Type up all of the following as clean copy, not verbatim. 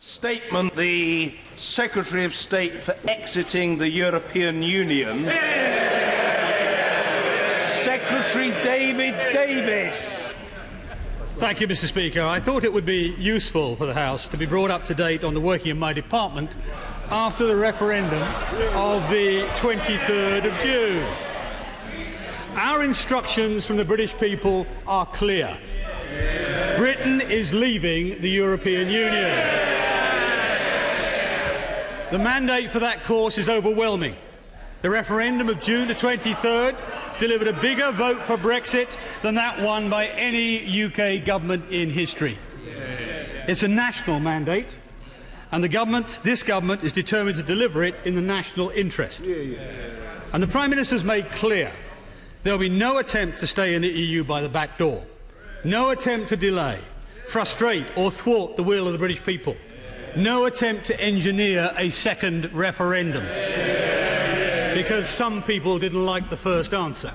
Statement, the Secretary of State for exiting the European Union, Secretary David Davis. Thank you, Mr. Speaker. I thought it would be useful for the House to be brought up to date on the working of my department after the referendum of the 23rd of June. Our instructions from the British people are clear. Britain is leaving the European Union. The mandate for that course is overwhelming. The referendum of June the 23rd delivered a bigger vote for Brexit than that won by any UK government in history. It's a national mandate, and this government is determined to deliver it in the national interest. And the Prime Minister has made clear there will be no attempt to stay in the EU by the back door, no attempt to delay, frustrate or thwart the will of the British people, no attempt to engineer a second referendum, because some people didn't like the first answer.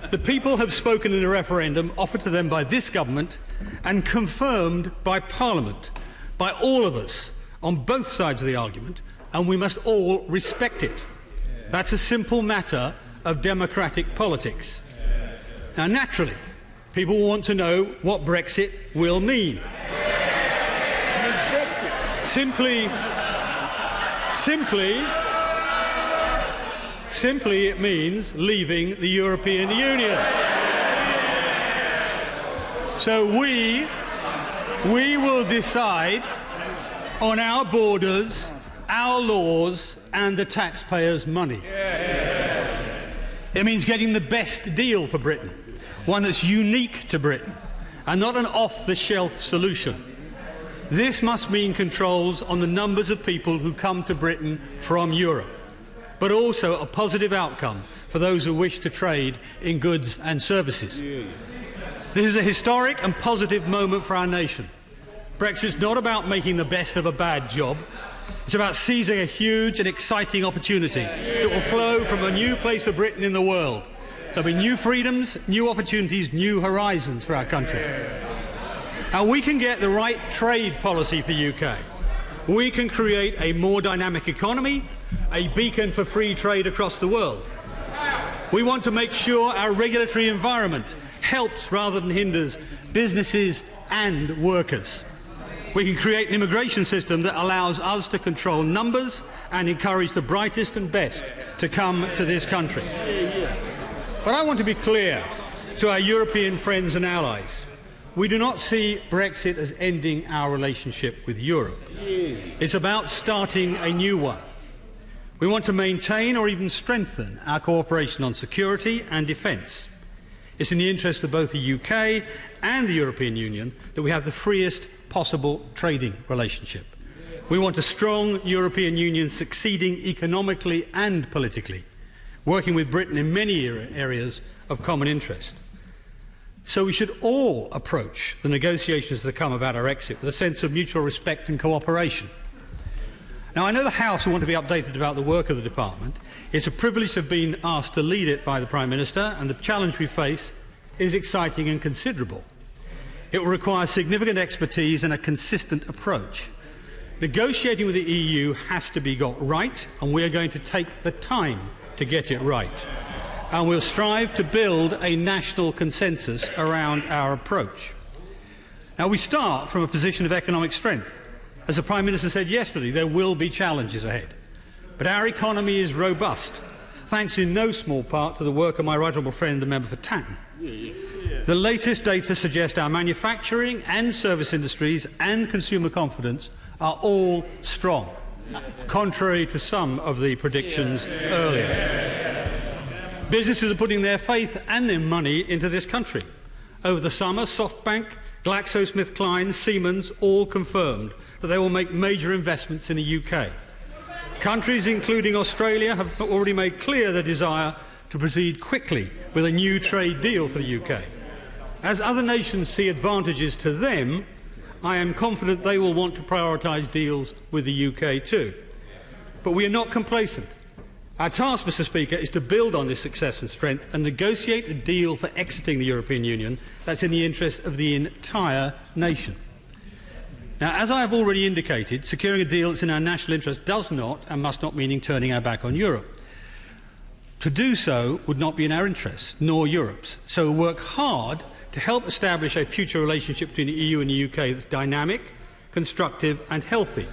The people have spoken in a referendum offered to them by this government and confirmed by Parliament, by all of us on both sides of the argument, and we must all respect it. That's a simple matter of democratic politics. Now, naturally, people want to know what Brexit will mean. Simply, it means leaving the European Union. So we will decide on our borders, our laws, and the taxpayers' money. It means getting the best deal for Britain, one that's unique to Britain, and not an off-the-shelf solution. This must mean controls on the numbers of people who come to Britain from Europe, but also a positive outcome for those who wish to trade in goods and services. This is a historic and positive moment for our nation. Brexit is not about making the best of a bad job. It's about seizing a huge and exciting opportunity that will flow from a new place for Britain in the world. There'll be new freedoms, new opportunities, new horizons for our country. And we can get the right trade policy for the UK. We can create a more dynamic economy, a beacon for free trade across the world. We want to make sure our regulatory environment helps rather than hinders businesses and workers. We can create an immigration system that allows us to control numbers and encourage the brightest and best to come to this country. But I want to be clear to our European friends and allies. We do not see Brexit as ending our relationship with Europe. It's about starting a new one. We want to maintain or even strengthen our cooperation on security and defence. It's in the interest of both the UK and the European Union that we have the freest possible trading relationship. We want a strong European Union succeeding economically and politically, working with Britain in many areas of common interest. So we should all approach the negotiations that come about our exit with a sense of mutual respect and cooperation. Now, I know the House will want to be updated about the work of the department. It's a privilege to have been asked to lead it by the Prime Minister, and the challenge we face is exciting and considerable. It will require significant expertise and a consistent approach. Negotiating with the EU has to be got right, and we are going to take the time to get it right. And we'll strive to build a national consensus around our approach. Now, we start from a position of economic strength. As the Prime Minister said yesterday, there will be challenges ahead. But our economy is robust, thanks in no small part to the work of my right honourable friend, the member for Tatton. The latest data suggest our manufacturing and service industries and consumer confidence are all strong, contrary to some of the predictions earlier. Businesses are putting their faith and their money into this country. Over the summer, SoftBank, GlaxoSmithKline, Siemens all confirmed that they will make major investments in the UK. Countries, including Australia, have already made clear their desire to proceed quickly with a new trade deal for the UK. As other nations see advantages to them, I am confident they will want to prioritise deals with the UK too. But we are not complacent. Our task, Mr. Speaker, is to build on this success and strength and negotiate a deal for exiting the European Union that's in the interest of the entire nation. Now, as I have already indicated, securing a deal that's in our national interest does not and must not mean turning our back on Europe. To do so would not be in our interest, nor Europe's. So we'll work hard to help establish a future relationship between the EU and the UK that's dynamic, constructive and healthy.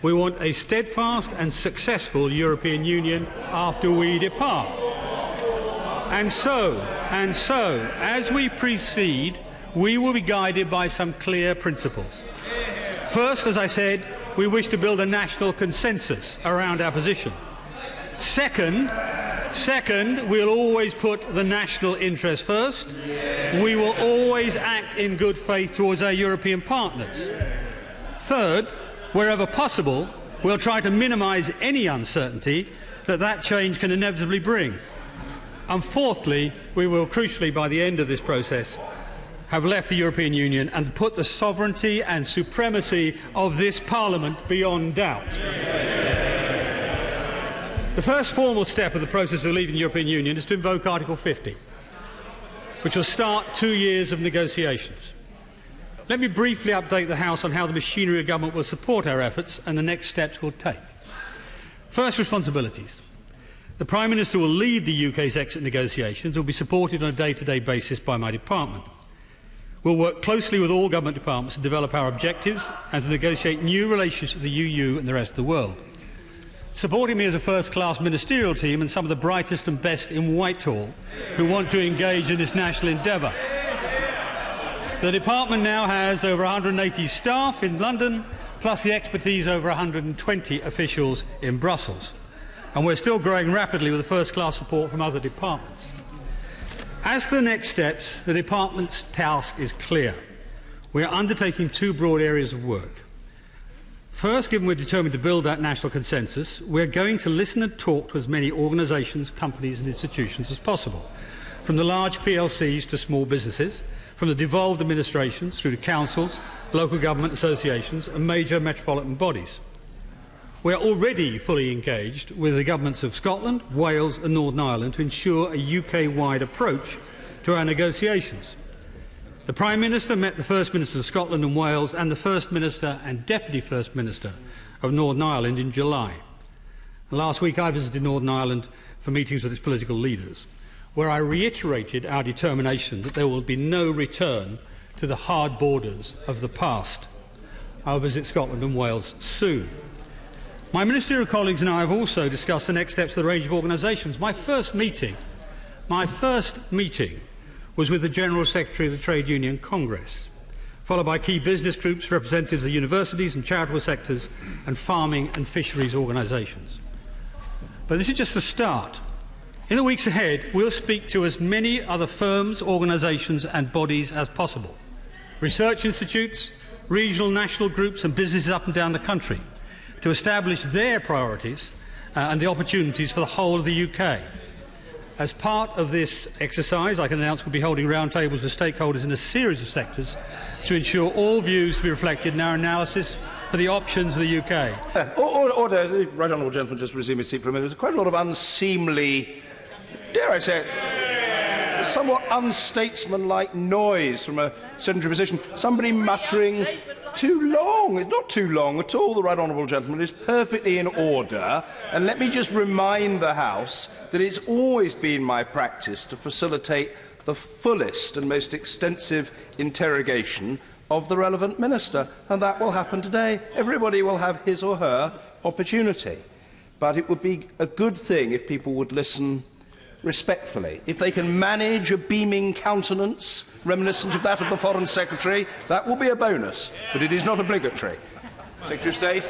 We want a steadfast and successful European Union after we depart. And so, as we proceed, we will be guided by some clear principles. First, as I said, we wish to build a national consensus around our position. Second, we'll always put the national interest first. We will always act in good faith towards our European partners. Third, wherever possible, we'll try to minimise any uncertainty that change can inevitably bring. And fourthly, we will crucially, by the end of this process, have left the European Union and put the sovereignty and supremacy of this Parliament beyond doubt. The first formal step of the process of leaving the European Union is to invoke Article 50, which will start 2 years of negotiations. Let me briefly update the House on how the machinery of government will support our efforts and the next steps we'll take. First, responsibilities. The Prime Minister will lead the UK's exit negotiations and will be supported on a day-to-day basis by my department. We'll work closely with all government departments to develop our objectives and to negotiate new relationships with the EU and the rest of the world. Supporting me is a first-class ministerial team and some of the brightest and best in Whitehall who want to engage in this national endeavour. The department now has over 180 staff in London, plus the expertise over 120 officials in Brussels. And we're still growing rapidly with the first-class support from other departments. As for the next steps, the department's task is clear. We are undertaking 2 broad areas of work. First, given we're determined to build that national consensus, we're going to listen and talk to as many organisations, companies and institutions as possible, from the large PLCs to small businesses, from the devolved administrations through to councils, local government associations and major metropolitan bodies. We are already fully engaged with the governments of Scotland, Wales and Northern Ireland to ensure a UK-wide approach to our negotiations. The Prime Minister met the First Minister of Scotland and Wales and the First Minister and Deputy First Minister of Northern Ireland in July. And last week I visited Northern Ireland for meetings with its political leaders, where I reiterated our determination that there will be no return to the hard borders of the past. I'll visit Scotland and Wales soon. My ministerial colleagues and I have also discussed the next steps of the range of organisations. My first meeting was with the General Secretary of the Trade Union Congress, followed by key business groups, representatives of the universities and charitable sectors, and farming and fisheries organisations. But this is just the start. In the weeks ahead, we'll speak to as many other firms, organisations and bodies as possible, research institutes, regional, national groups and businesses up and down the country, to establish their priorities and the opportunities for the whole of the UK. As part of this exercise, I can announce we'll be holding roundtables with stakeholders in a series of sectors to ensure all views to be reflected in our analysis for the options of the UK. Order. Right honourable gentleman, just resume his seat for a minute. There's quite a lot of unseemly, dare I say it, somewhat unstatesmanlike noise from a sedentary position. Somebody muttering, too long. It's not too long at all, the right honourable gentleman is perfectly in order. And let me just remind the House that it's always been my practice to facilitate the fullest and most extensive interrogation of the relevant minister, and that will happen today. Everybody will have his or her opportunity. But it would be a good thing if people would listen respectfully. If they can manage a beaming countenance reminiscent of that of the Foreign Secretary, that will be a bonus, but it is not obligatory. Secretary of State.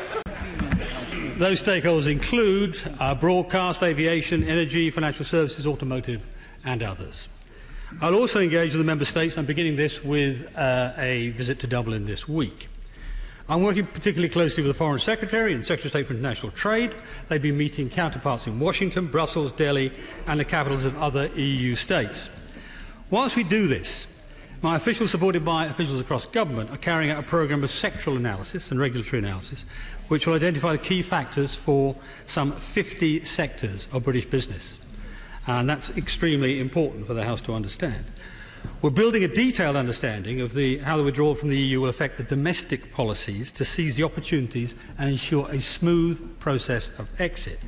Those stakeholders include broadcast, aviation, energy, financial services, automotive and others. I'll also engage with the Member States. I'm beginning this with a visit to Dublin this week. I'm working particularly closely with the Foreign Secretary and Secretary of State for International Trade. They've been meeting counterparts in Washington, Brussels, Delhi and the capitals of other EU states. Whilst we do this, my officials, supported by officials across government, are carrying out a programme of sectoral analysis and regulatory analysis which will identify the key factors for some 50 sectors of British business. And that's extremely important for the House to understand. We're building a detailed understanding of how the withdrawal from the EU will affect the domestic policies to seize the opportunities and ensure a smooth process of exit.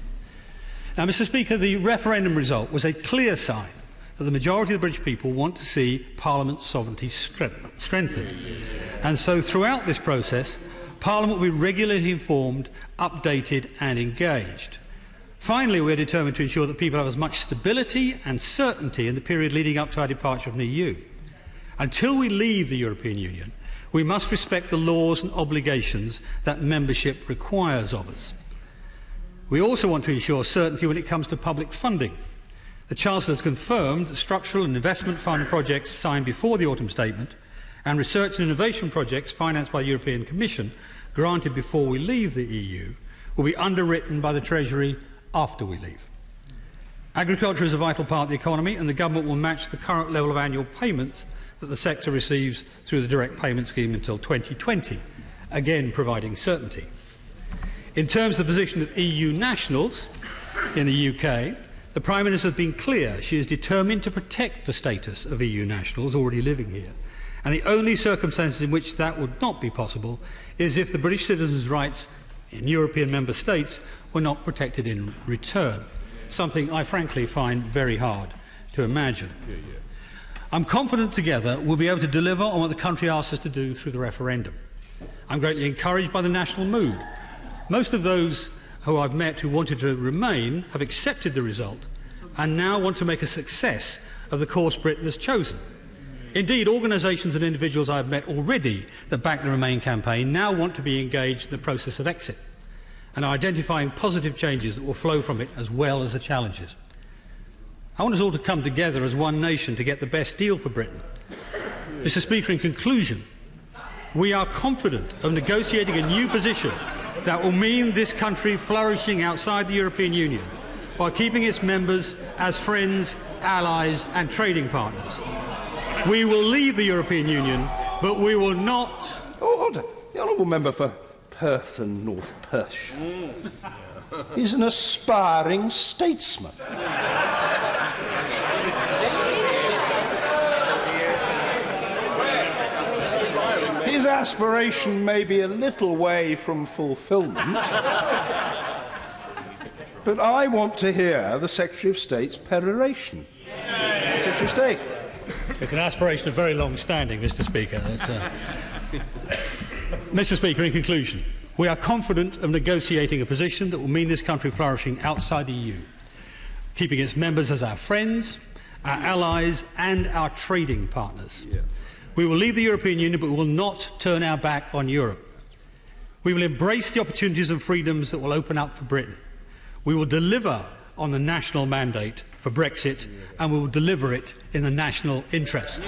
Now, Mr. Speaker, the referendum result was a clear sign that the majority of the British people want to see Parliament's sovereignty strengthened. And so throughout this process, Parliament will be regularly informed, updated and engaged. Finally, we are determined to ensure that people have as much stability and certainty in the period leading up to our departure from the EU. Until we leave the European Union, we must respect the laws and obligations that membership requires of us. We also want to ensure certainty when it comes to public funding. The Chancellor has confirmed that structural and investment fund projects signed before the autumn statement and research and innovation projects financed by the European Commission granted before we leave the EU will be underwritten by the Treasury after we leave. Agriculture is a vital part of the economy, and the government will match the current level of annual payments that the sector receives through the direct payment scheme until 2020, again providing certainty. In terms of the position of EU nationals in the UK, the Prime Minister has been clear she is determined to protect the status of EU nationals already living here, and the only circumstances in which that would not be possible is if the British citizens' rights in European member states were not protected in return, something I frankly find very hard to imagine. I'm confident together we'll be able to deliver on what the country asked us to do through the referendum. I'm greatly encouraged by the national mood. Most of those who I've met who wanted to remain have accepted the result and now want to make a success of the course Britain has chosen. Indeed, organisations and individuals I have met already that back the Remain campaign now want to be engaged in the process of exit and are identifying positive changes that will flow from it as well as the challenges. I want us all to come together as one nation to get the best deal for Britain. Mr. Speaker, in conclusion, we are confident of negotiating a new position that will mean this country flourishing outside the European Union while keeping its members as friends, allies and trading partners. We will leave the European Union, but we will not... Oh, hold on. The Honourable Member for Perth and North Perthshire. He's an aspiring statesman. His aspiration may be a little way from fulfilment, but I want to hear the Secretary of State's peroration. Secretary of State. It's an aspiration of very long standing, Mr. Speaker. Mr. Speaker, in conclusion, we are confident of negotiating a position that will mean this country flourishing outside the EU, keeping its members as our friends, our allies and our trading partners. We will leave the European Union, but we will not turn our back on Europe. We will embrace the opportunities and freedoms that will open up for Britain. We will deliver on the national mandate for Brexit, and we will deliver it in the national interest.